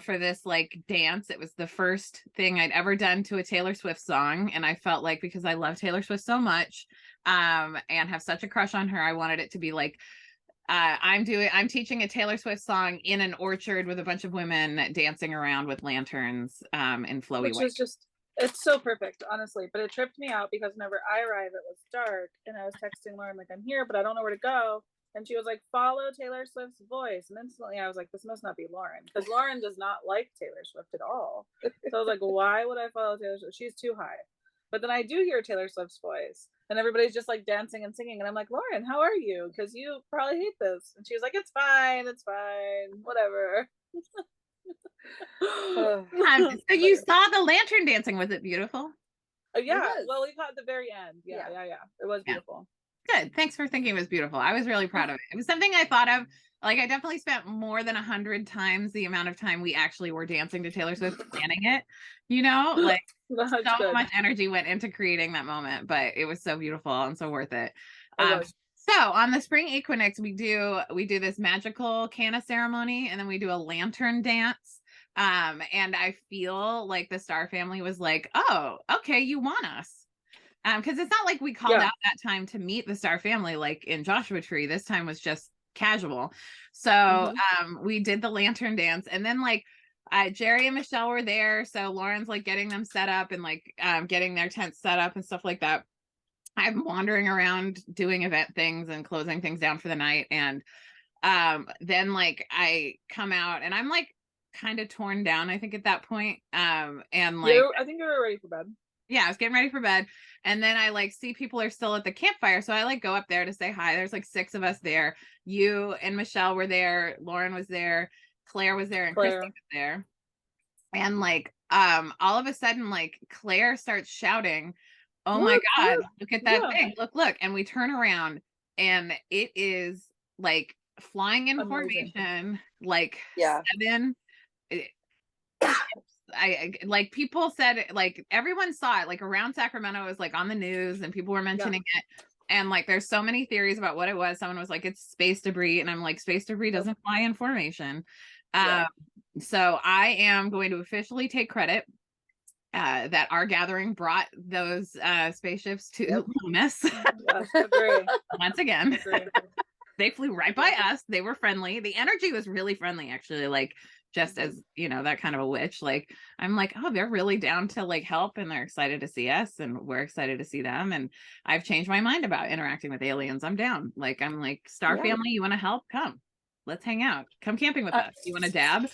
for this like dance. It was the first thing I'd ever done to a Taylor Swift song. And I felt like, because I love Taylor Swift so much and have such a crush on her, I wanted it to be like, I'm teaching a Taylor Swift song in an orchard with a bunch of women dancing around with lanterns in flowy white. Which is just, it's so perfect, honestly. But it tripped me out because whenever I arrived, it was dark, and I was texting Lauren like, I'm here, but I don't know where to go. And she was like, follow Taylor Swift's voice. And instantly I was like, this must not be Lauren, because Lauren does not like Taylor Swift at all. So I was like, why would I follow Taylor Swift? She's too high. But then I do hear Taylor Swift's voice, and everybody's just like dancing and singing. And I'm like, Lauren, how are you? Because you probably hate this. And she was like, it's fine, whatever. So you saw the lantern dancing. Was it beautiful? Yeah. Well, we got the very end. Yeah. It was beautiful. Good. Thanks for thinking it was beautiful. I was really proud of it. It was something I thought of. Like, I definitely spent more than 100 times the amount of time we actually were dancing to Taylor Swift planning it, you know, like so much energy went into creating that moment, but it was so beautiful and so worth it. So on the spring equinox, we do this magical canna ceremony, and then we do a lantern dance. And I feel like the Star family was like, oh, okay, you want us. Because it's not like we called out that time to meet the Star family like in Joshua Tree. This time was just casual. So we did the lantern dance, and then like Jerri and Michelle were there, so Lauren's like getting them set up and like getting their tents set up and stuff like that. I'm wandering around doing event things and closing things down for the night, and then like I come out and I'm like kind of torn down, I think, at that point. And like I think you were ready for bed. Yeah, I was getting ready for bed, and then I like see people are still at the campfire, so I like go up there to say hi. There's like 6 of us there. You and Michelle were there, Lauren was there, Claire was there, and Christy was there. And like all of a sudden, like Claire starts shouting, oh my God, look at that thing, look. And we turn around, and it is like flying in formation, like 7 I like people said like everyone saw it like around Sacramento. It was like on the news and people were mentioning it. And like there's so many theories about what it was. Someone was like, it's space debris, and I'm like, space debris doesn't fly in formation. So I am going to officially take credit that our gathering brought those spaceships to Loomis. Once again. They flew right by us. They were friendly. The energy was really friendly, actually. Like, just as, you know, that kind of a witch. Like, I'm like, oh, they're really down to like help, and they're excited to see us, and we're excited to see them. And I've changed my mind about interacting with aliens. I'm down. Like, I'm like, Star Family, you want to help? Come. Let's hang out. Come camping with us. You want to dab?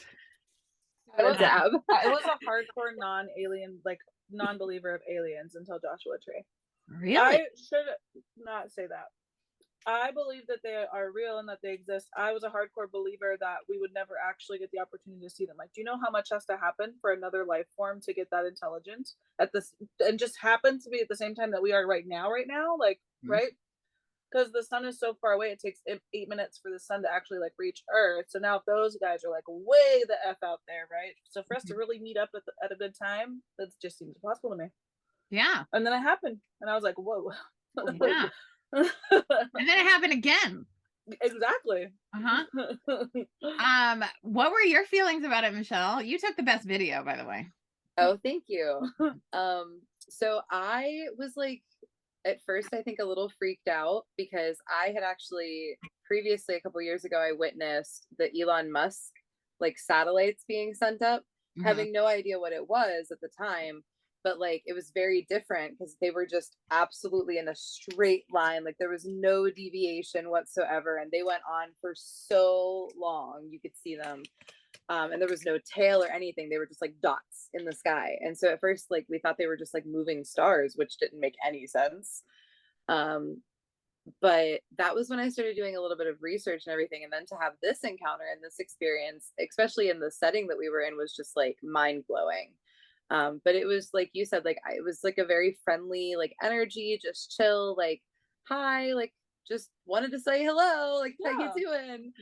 I was a hardcore non-alien, like non-believer of aliens until Joshua Tree. Really? I should not say that. I believe that they are real and that they exist. I was a hardcore believer that we would never actually get the opportunity to see them. Like, do you know how much has to happen for another life form to get that intelligence at this, and just happen to be at the same time that we are right now? Like, right? Because the sun is so far away, it takes 8 minutes for the sun to actually like reach Earth. So now if those guys are like way the F out there, right? So for us to really meet up at a good time, that just seems impossible to me. Yeah. And then it happened. And I was like, whoa. Yeah. And then it happened again. Exactly. What were your feelings about it, Michelle? You took the best video, by the way. Oh, thank you. So I was like, at first, I think a little freaked out because I had actually previously, a couple years ago, I witnessed the Elon Musk like satellites being sent up, having no idea what it was at the time. But like, it was very different because they were just absolutely in a straight line. Like there was no deviation whatsoever. And they went on for so long, you could see them. And there was no tail or anything. They were just like dots in the sky. And so at first, like we thought they were just like moving stars, which didn't make any sense. But that was when I started doing a little bit of research and everything. And then to have this encounter and this experience, especially in the setting that we were in, was just like mind blowing. But it was like you said, like it was like a very friendly, like energy, just chill, like hi, like just wanted to say hello, like how you doing?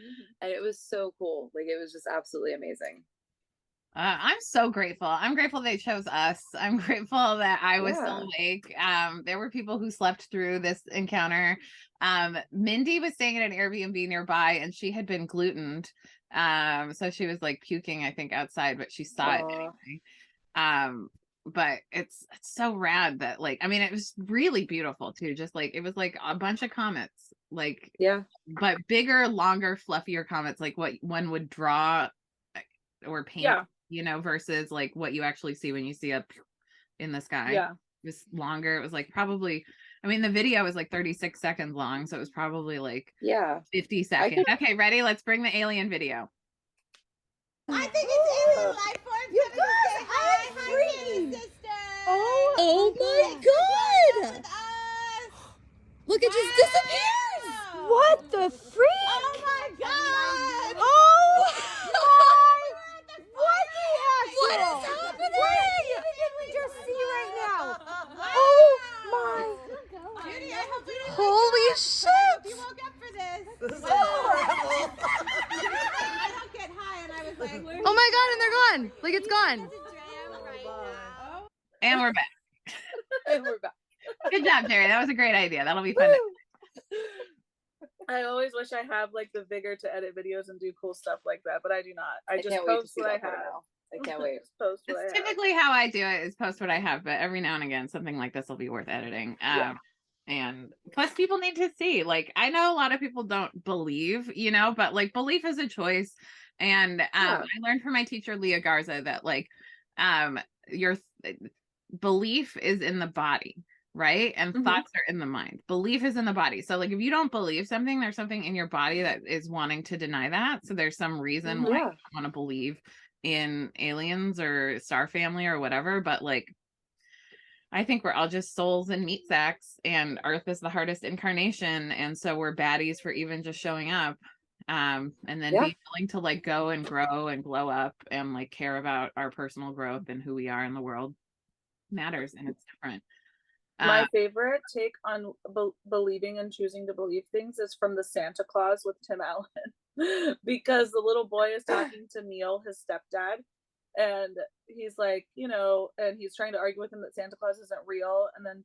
And it was so cool. Like it was just absolutely amazing. I'm so grateful. I'm grateful they chose us. I'm grateful that I was still awake. There were people who slept through this encounter. Mindy was staying at an Airbnb nearby, and she had been glutened. So she was like puking, I think, outside, but she saw it anyway. But it's so rad that like, I mean, it was really beautiful too. Just like, it was like a bunch of comets, like, but bigger, longer, fluffier comets, like what one would draw or paint, you know, versus like what you actually see when you see up in the sky. It was longer. It was like probably, I mean, the video was like 36 seconds long. So it was probably like 50 seconds. Okay, ready? Let's bring the alien video. I think it's alien life forms. You guys, I'm free. Oh my god! Look, it just disappears. What the freak? Oh my god! Oh my! What the actual? What is happening? What did we just see right now? Oh my! Judy, I hope we didn't. Holy shit! You woke up for this. This is horrible. I don't get high, and I was like, oh my god! And they're gone. Like it's gone. And we're back. And we're back. Good job, Jerri. That was a great idea. That'll be fun. I always wish I have like the vigor to edit videos and do cool stuff like that, but I do not. I just post what I have. I can't wait. Post what It's typically how I do it, is post what I have, but every now and again something like this will be worth editing. And plus people need to see, like, I know a lot of people don't believe, you know, but like belief is a choice. And I learned from my teacher Leah Garza that like your belief is in the body, right? And thoughts are in the mind. Belief is in the body. So like if you don't believe something, there's something in your body that is wanting to deny that. So there's some reason why you want to believe in aliens or Star Family or whatever. But like, I think we're all just souls in meat sacks, and Earth is the hardest incarnation, and so we're baddies for even just showing up. And then be willing to like go and grow and glow up and like care about our personal growth and who we are in the world matters, and it's different. My favorite take on believing and choosing to believe things is from the Santa Claus with Tim Allen, because the little boy is talking to Neil, his stepdad, And he's like, and he's trying to argue with him that Santa Claus isn't real. And then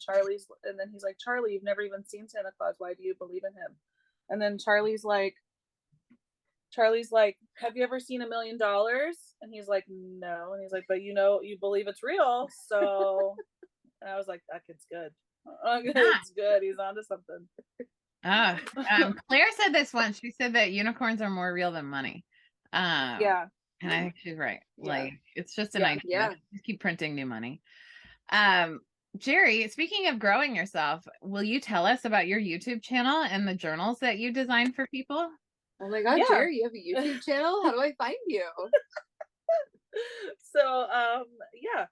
he's like, Charlie, you've never even seen Santa Claus. Why do you believe in him? And then Charlie's like, have you ever seen $1 million? And he's like, no. And he's like, but you believe it's real. So, and I was like, that kid's good. It's good. He's onto something. Claire said this once. She said that unicorns are more real than money. Yeah. And I think she's right. Yeah. Like, it's just an idea. Yeah. Just keep printing new money. Jerri, speaking of growing yourself, will you tell us about your YouTube channel and the journals that you designed for people? Oh my God, Jerri, you have a YouTube channel? How do I find you? So, yeah,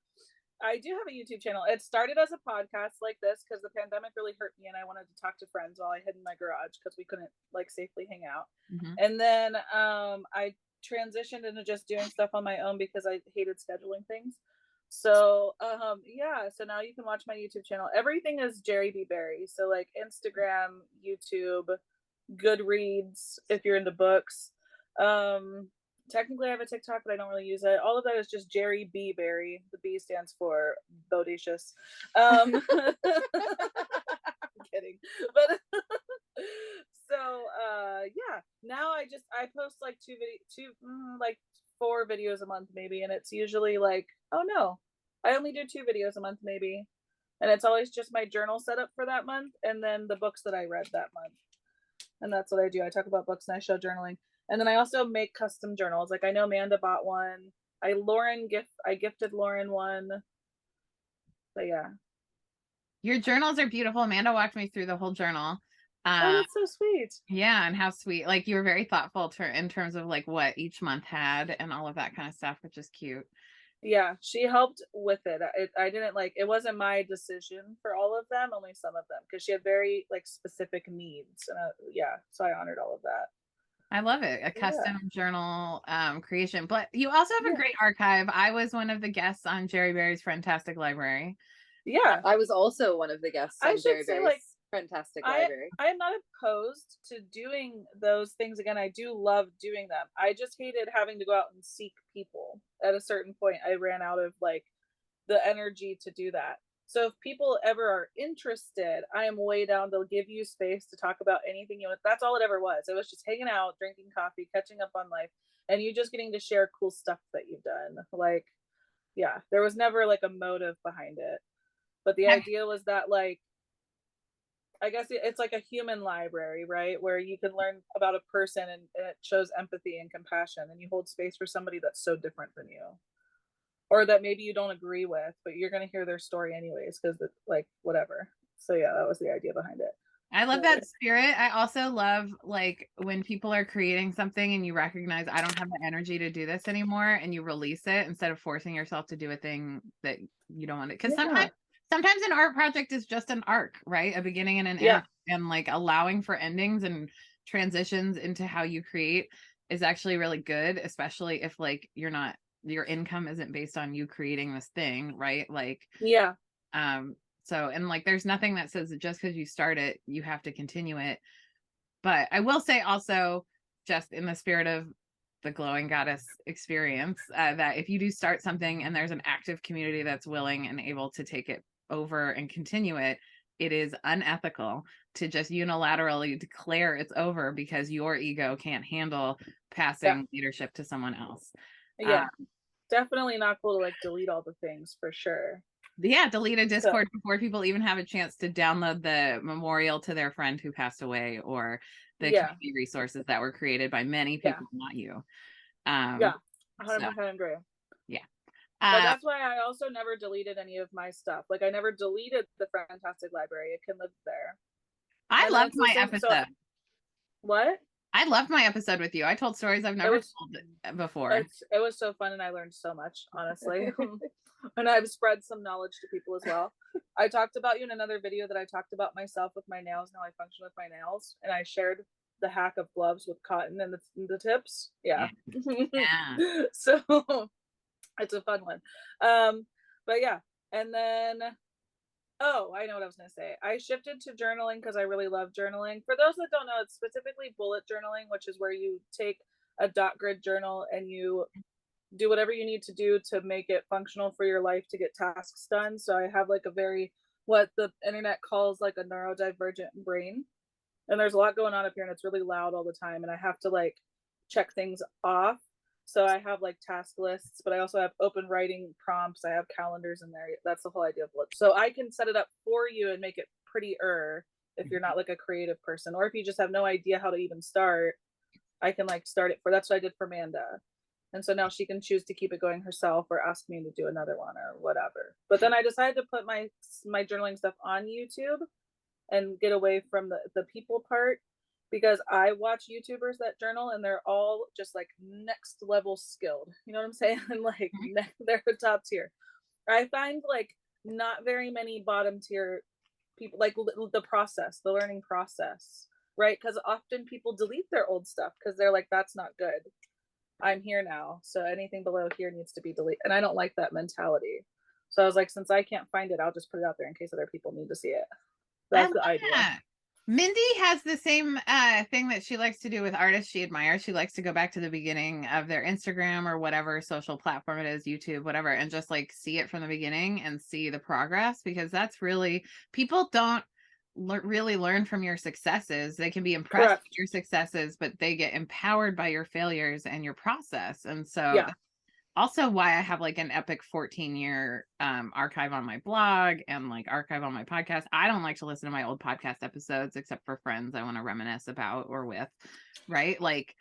I do have a YouTube channel. It started as a podcast like this because the pandemic really hurt me and I wanted to talk to friends while I hid in my garage because we couldn't like safely hang out. Mm-hmm. And then I transitioned into just doing stuff on my own because I hated scheduling things. So so now you can watch my YouTube channel. Everything is Jerri B. Berry. So like Instagram, YouTube, Goodreads if you're into books. Technically I have a TikTok, but I don't really use it. All of that is just Jerri B. Berry. The B stands for bodacious. I'm kidding. But so now I post like 4 videos a month maybe, and it's usually like, oh no, I only do 2 videos a month maybe, and it's always just my journal setup for that month and then the books that I read that month. And that's what I do. I talk about books and I show journaling. And then I also make custom journals. Like I know Amanda bought one. I gifted Lauren one. But yeah. Your journals are beautiful. Amanda walked me through the whole journal. Oh, that's so sweet. Yeah, and how sweet. Like you were very thoughtful in terms of like what each month had and all of that kind of stuff, which is cute. Yeah, she helped with it. I didn't it wasn't my decision for all of them, only some of them, because she had very like specific needs. And so I honored all of that. I love it. A custom journal creation. But you also have a great archive. I was one of the guests on Jerri Berry's Fantastic Library. Yeah. I was also one of the guests on Jerri Berry's Fantastic Library. I am not opposed to doing those things again. I do love doing them. I just hated having to go out and seek people. At a certain point, I ran out of like the energy to do that. So if people ever are interested, I am way down to give you space to talk about anything you want. That's all it ever was. It was just hanging out, drinking coffee, catching up on life, and you just getting to share cool stuff that you've done. Like, yeah, there was never like a motive behind it. But the idea was that like, I guess it's like a human library, right? Where you can learn about a person and it shows empathy and compassion, and you hold space for somebody that's so different than you. Or that maybe you don't agree with, but you're going to hear their story anyways, because like whatever. So yeah, that was the idea behind it. I love that spirit. I also love like when people are creating something and you recognize I don't have the energy to do this anymore, and you release it instead of forcing yourself to do a thing that you don't want to. Because sometimes an art project is just an arc, right? A beginning and an end, and like allowing for endings and transitions into how you create is actually really good, especially if like your income isn't based on you creating this thing, right? Like, so, and like, there's nothing that says that just because you start it, you have to continue it. But I will say also, just in the spirit of the glowing goddess experience, that if you do start something and there's an active community that's willing and able to take it over and continue it, it is unethical to just unilaterally declare it's over because your ego can't handle passing leadership to someone else. Definitely not cool to like delete all the things for sure. Delete a Discord before people even have a chance to download the memorial to their friend who passed away, or the community resources that were created by many people, not you. 100% agree. But that's why I also never deleted any of my stuff. Like I never deleted the Fantastic Library. It can live there. I loved my episode. What? I loved my episode with you. I told stories I've never told before. It was so fun, and I learned so much, honestly. And I've spread some knowledge to people as well. I talked about you in another video that I talked about myself with my nails and how I function with my nails, and I shared the hack of gloves with cotton and the tips. Yeah. So it's a fun one. But yeah, and then I know what I was going to say. I shifted to journaling because I really love journaling. For those that don't know, it's specifically bullet journaling, which is where you take a dot grid journal and you do whatever you need to do to make it functional for your life to get tasks done. So I have like a very, what the internet calls like a neurodivergent brain. And there's a lot going on up here and it's really loud all the time. And I have to like check things off. So I have like task lists, but I also have open writing prompts. I have calendars in there. That's the whole idea of it. So I can set it up for you and make it prettier if you're not like a creative person, or if you just have no idea how to even start, I can like start it for, that's what I did for Amanda. And so now she can choose to keep it going herself or ask me to do another one or whatever. But then I decided to put my journaling stuff on YouTube and get away from the people part, because I watch YouTubers that journal and they're all just like next level skilled. You know what I'm saying? And like they're the top tier. I find like not very many bottom tier people, like the process, the learning process, right? Because often people delete their old stuff because they're like, that's not good. I'm here now, so anything below here needs to be deleted. And I don't like that mentality. So I was like, since I can't find it, I'll just put it out there in case other people need to see it. That's the idea. Mindy has the same thing that she likes to do with artists she admires. She likes to go back to the beginning of their Instagram or whatever social platform it is, YouTube, whatever, and just like see it from the beginning and see the progress, because that's really, people don't really learn from your successes. They can be impressed with your successes, but they get empowered by your failures and your process. And so also why I have like an epic 14-year archive on my blog and like archive on my podcast. I don't like to listen to my old podcast episodes except for friends I want to reminisce about or with, right? Like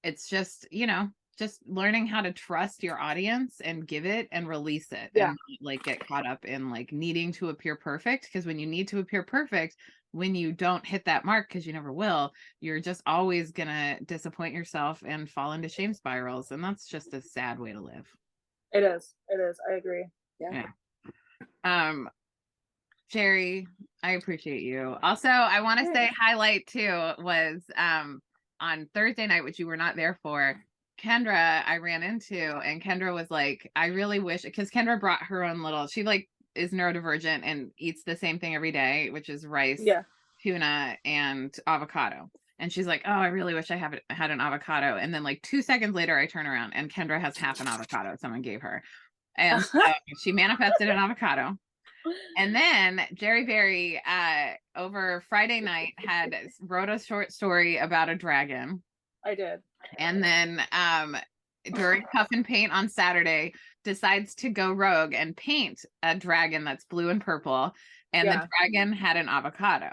it's just, you know, just learning how to trust your audience and give it and release it and like get caught up in like needing to appear perfect. Because when you need to appear perfect, when you don't hit that mark, because you never will, you're just always gonna disappoint yourself and fall into shame spirals, and that's just a sad way to live. It is I agree. Jerri, I appreciate you. Also, I want to say highlight too was on Thursday night, which you were not there for, Kendra I ran into, and Kendra was like, I really wish, because Kendra brought her own little, she like is neurodivergent and eats the same thing every day, which is rice, tuna, and avocado. And she's like, oh, I really wish I had an avocado. And then like 2 seconds later, I turn around and Kendra has half an avocado someone gave her. And so she manifested an avocado. And then Jerri Berry over Friday night wrote a short story about a dragon. I did. And then during Puff and Paint on Saturday, decides to go rogue and paint a dragon that's blue and purple. And the dragon had an avocado.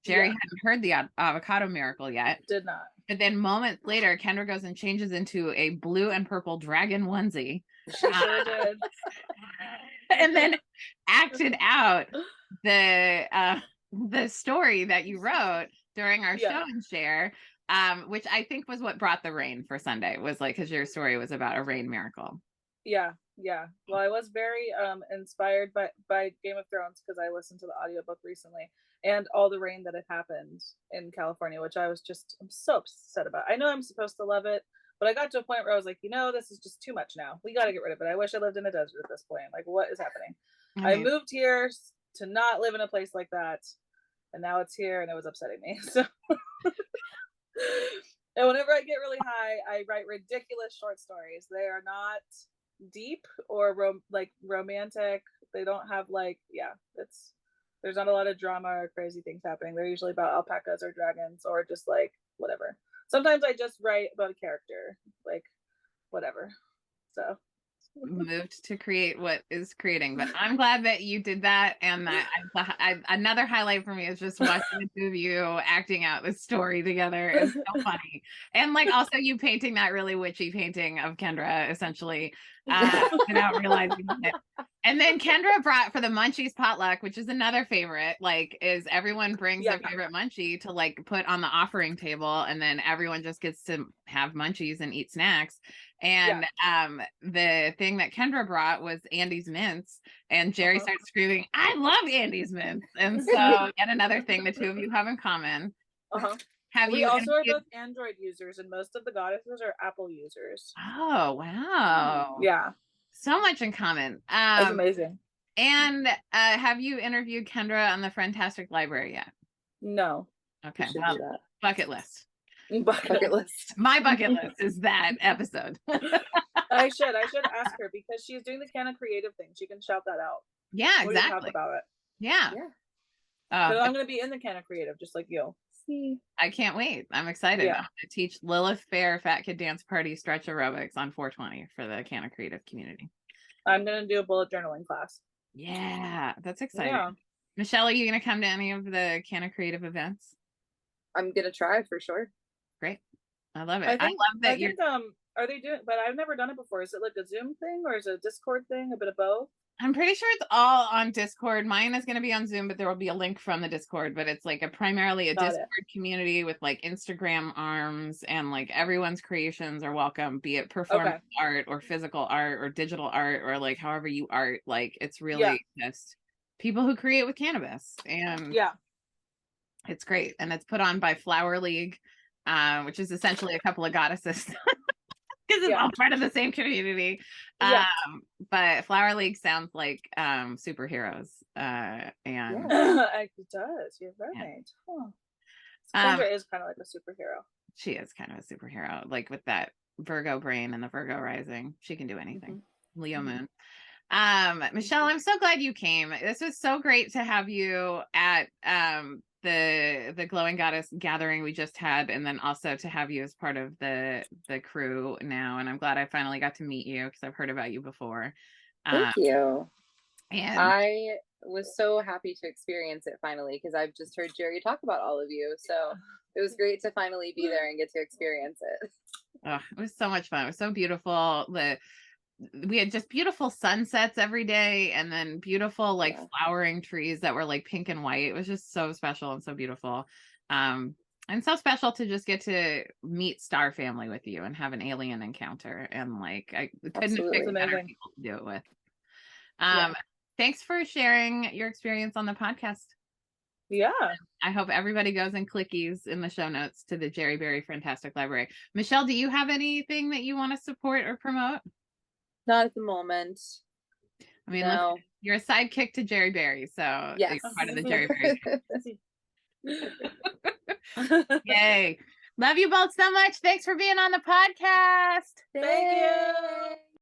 Jerri hadn't heard the avocado miracle yet. Did not. But then moments later, Kendra goes and changes into a blue and purple dragon onesie. She sure did. And then acted out the story that you wrote during our show and share, which I think was what brought the rain for Sunday, was like, because your story was about a rain miracle. Yeah. Well, I was very inspired by Game of Thrones because I listened to the audiobook recently, and all the rain that had happened in California, which I'm so upset about. I know I'm supposed to love it, but I got to a point where I was like, you know, this is just too much now. We got to get rid of it. I wish I lived in a desert at this point. Like, what is happening? I moved here to not live in a place like that, and now it's here, and it was upsetting me. So, and whenever I get really high, I write ridiculous short stories. They are not deep or romantic. They don't have there's not a lot of drama or crazy things happening. They're usually about alpacas or dragons or just like whatever. Sometimes I just write about a character, like whatever. So moved to create what is creating, but I'm glad that you did that. And that another highlight for me is just watching the two of you acting out this story together. Is so funny. And like also you painting that really witchy painting of Kendra essentially without realizing it. And then Kendra brought for the Munchies potluck, which is another favorite, like is everyone brings their favorite munchie to like put on the offering table, and then everyone just gets to have munchies and eat snacks. And the thing that Kendra brought was Andy's mints, and Jerri started screaming, I love Andy's mints. And so yet another thing the two of you have in common. We also are both Android users, and most of the goddesses are Apple users. Oh, wow. Yeah. So much in common. That's amazing. And have you interviewed Kendra on the Friendtastic Library yet? No. Okay. Well, bucket list. bucket list. My bucket list is that episode. I should ask her because she's doing the Canna Creative thing. She can shout that out. Yeah, We can talk exactly. about it. Yeah. But I'm going to be in the Canna Creative, just like you. I can't wait. I'm excited. Yeah. I'm going to teach Lilith Fair Fat Kid Dance Party stretch aerobics on 420 for the Canna Creative community. I'm going to do a bullet journaling class. Yeah, that's exciting. Yeah. Michelle, are you going to come to any of the Canna Creative events? I'm going to try for sure. Great. I love it. I love that you're... are they doing, but I've never done it before. Is it like a Zoom thing or is it a Discord thing? A bit of both? I'm pretty sure it's all on Discord. Mine is going to be on Zoom, but there will be a link from the Discord, but it's like primarily a Discord community with like Instagram arms, and like everyone's creations are welcome, be it performance art or physical art or digital art or like however you art. Like it's really just people who create with cannabis, and it's great. And it's put on by Flower League, which is essentially a couple of goddesses. Because it's all part of the same community. But Flower League sounds like superheroes. And it does. You're right. Sandra is kind of like a superhero. She is kind of a superhero, like with that Virgo brain and the Virgo rising. She can do anything. Leo moon. Michelle, I'm so glad you came. This was so great to have you at the Glowing Goddess gathering we just had, and then also to have you as part of the crew now. And I'm glad I finally got to meet you because I've heard about you before. Thank you. And I was so happy to experience it finally because I've just heard Jerri talk about all of you. So it was great to finally be there and get to experience it. Oh, it was so much fun. It was so beautiful. We had just beautiful sunsets every day, and then beautiful like flowering trees that were like pink and white. It was just so special and so beautiful. And so special to just get to meet Star Family with you and have an alien encounter. And like I couldn't have picked better people to do it with. Thanks for sharing your experience on the podcast. Yeah. I hope everybody goes and clickies in the show notes to the Jerri Berry Fantastic Library. Michelle, do you have anything that you want to support or promote? Not at the moment. I mean, no. Look, you're a sidekick to Jerri Berry, so you're part of the Jerri Berry. Yay. Love you both so much. Thanks for being on the podcast. Thank you.